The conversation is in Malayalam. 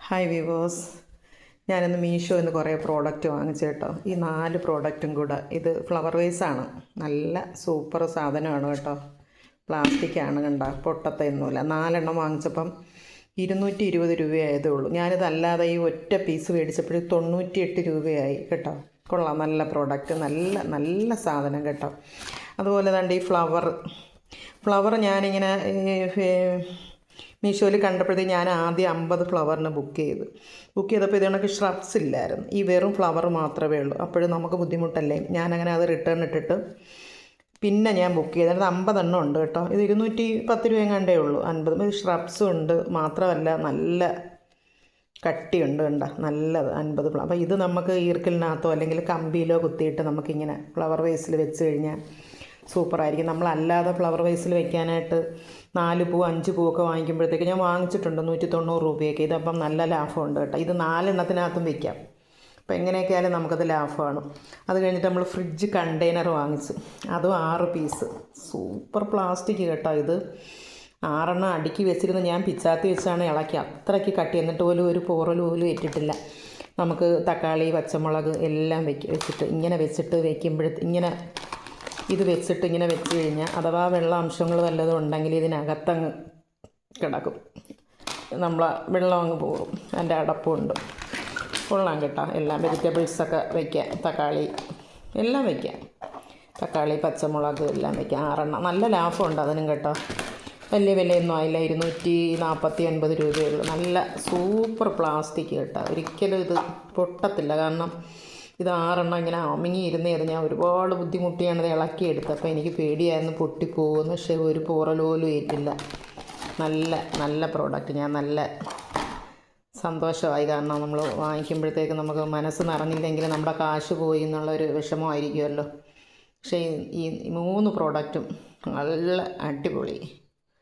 ഹായ് വിവേഴ്സ്, ഞാനിന്ന് മീഷോയിൽ നിന്ന് കുറേ പ്രോഡക്റ്റ് വാങ്ങിച്ചു കേട്ടോ. ഈ 4 പ്രോഡക്റ്റും കൂടെ ഇത് ഫ്ലവർ വേസാണ്. നല്ല സൂപ്പർ സാധനമാണ് കേട്ടോ. പ്ലാസ്റ്റിക്കാണ് കണ്ടോ, പൊട്ടത്തൊന്നുമില്ല. 4 എണ്ണം വാങ്ങിച്ചപ്പം 220 രൂപയായതേ ഉള്ളൂ. ഞാനിതല്ലാതെ ഈ ഒറ്റ പീസ് മേടിച്ചപ്പോൾ 98 രൂപയായി കേട്ടോ. കൊള്ളാം, നല്ല പ്രോഡക്റ്റ്, നല്ല നല്ല സാധനം കേട്ടോ. അതുപോലെ തന്നെ ഈ ഫ്ലവർ ഞാനിങ്ങനെ മീഷോയിൽ കണ്ടപ്പോഴത്തേക്ക് ഞാൻ ആദ്യം 50 ഫ്ലവറിന് ബുക്ക് ചെയ്തപ്പോൾ ഇത് കണക്ക് ഷ്രബ്സ് ഇല്ലായിരുന്നു. ഈ വെറും ഫ്ലവർ മാത്രമേ ഉള്ളൂ. അപ്പോഴും നമുക്ക് ബുദ്ധിമുട്ടല്ലേ. ഞാനങ്ങനെ അത് റിട്ടേൺ ഇട്ടിട്ട് പിന്നെ ഞാൻ ബുക്ക് ചെയ്തത് 50 എണ്ണം ഉണ്ട് കേട്ടോ. ഇത് 210 രൂപ എങ്ങാണ്ടേ ഉള്ളൂ. 50 ഷ്രബ്സും ഉണ്ട്, മാത്രമല്ല നല്ല കട്ടിയുണ്ട് കണ്ടോ, നല്ലത് 50 ഫ്ലവർ. അപ്പോൾ ഇത് നമുക്ക് ഈർക്കലിനകത്തോ അല്ലെങ്കിൽ കമ്പിയിലോ കുത്തിയിട്ട് നമുക്കിങ്ങനെ ഫ്ലവർ വേസിൽ വെച്ച് കഴിഞ്ഞാൽ സൂപ്പറായിരിക്കും. നമ്മളല്ലാതെ ഫ്ലവർ വേസിൽ വെക്കാനായിട്ട് 4 പൂ 5 പൂവൊക്കെ വാങ്ങിക്കുമ്പോഴത്തേക്ക് ഞാൻ വാങ്ങിച്ചിട്ടുണ്ട് 190 രൂപയൊക്കെ. ഇതപ്പം നല്ല ലാഭമുണ്ട് കേട്ടോ. ഇത് 4 എണ്ണത്തിനകത്തും വെക്കാം. അപ്പോൾ എങ്ങനെയൊക്കെയായാലും നമുക്കത് ലാഭമാണ്. അത് കഴിഞ്ഞിട്ട് നമ്മൾ ഫ്രിഡ്ജ് കണ്ടെയ്നർ വാങ്ങിച്ചു, അതും 6 പീസ്. സൂപ്പർ പ്ലാസ്റ്റിക് കേട്ടോ. ഇത് 6 എണ്ണം അടുക്കി വെച്ചിരുന്ന് ഞാൻ പിച്ചാത്തി വെച്ചാണ് ഇളക്കി, അത്രയ്ക്ക് കട്ടി. എന്നിട്ട് പോലും ഒരു പോറൽ പോലും ഇട്ടിട്ടില്ല. നമുക്ക് തക്കാളി, പച്ചമുളക് എല്ലാം വെച്ചിട്ട് ഇങ്ങനെ വെക്കുമ്പോഴത്തെ ഇത് വെച്ചിട്ട് ഇങ്ങനെ വെച്ച് കഴിഞ്ഞാൽ അഥവാ വെള്ളാംശങ്ങൾ വല്ലതും ഉണ്ടെങ്കിൽ ഇതിനകത്തങ്ങ് കിടക്കും. വെള്ളം അങ്ങ് പോകും. അതിൻ്റെ അടപ്പുണ്ട്. കൊള്ളാം കേട്ടോ. എല്ലാം വെജിറ്റബിൾസൊക്കെ വയ്ക്കാം, തക്കാളി എല്ലാം വയ്ക്കാം, തക്കാളി, പച്ചമുളക് എല്ലാം വയ്ക്കാം. 6 എണ്ണം. നല്ല ലാഭമുണ്ട് അതിനും കേട്ടോ. വലിയ വിലയൊന്നും ആയില്ല. 250 രൂപയുള്ളൂ. നല്ല സൂപ്പർ പ്ലാസ്റ്റിക് കേട്ടോ. ഒരിക്കലും ഇത് പൊട്ടത്തില്ല. കാരണം ഇത് 6 എണ്ണം ഇങ്ങനെ അമിങ്ങിയിരുന്നത് ഞാൻ ഒരുപാട് ബുദ്ധിമുട്ടിയാണ് ഇത് ഇളക്കിയെടുത്തത്. അപ്പോൾ എനിക്ക് പേടിയായിരുന്നു പൊട്ടിപ്പോകുമെന്ന്. പക്ഷേ ഒരു പോറൽ പോലും ഏറ്റില്ല. നല്ല നല്ല പ്രോഡക്റ്റ്. ഞാൻ നല്ല സന്തോഷമായി. കാരണം നമ്മൾ വാങ്ങിക്കുമ്പോഴത്തേക്ക് നമുക്ക് മനസ്സ് നിറഞ്ഞില്ലെങ്കിൽ നമ്മുടെ കാശ് പോയി എന്നുള്ളൊരു വിഷമമായിരിക്കുമല്ലോ. പക്ഷേ ഈ 3 പ്രോഡക്റ്റും നല്ല അടിപൊളി.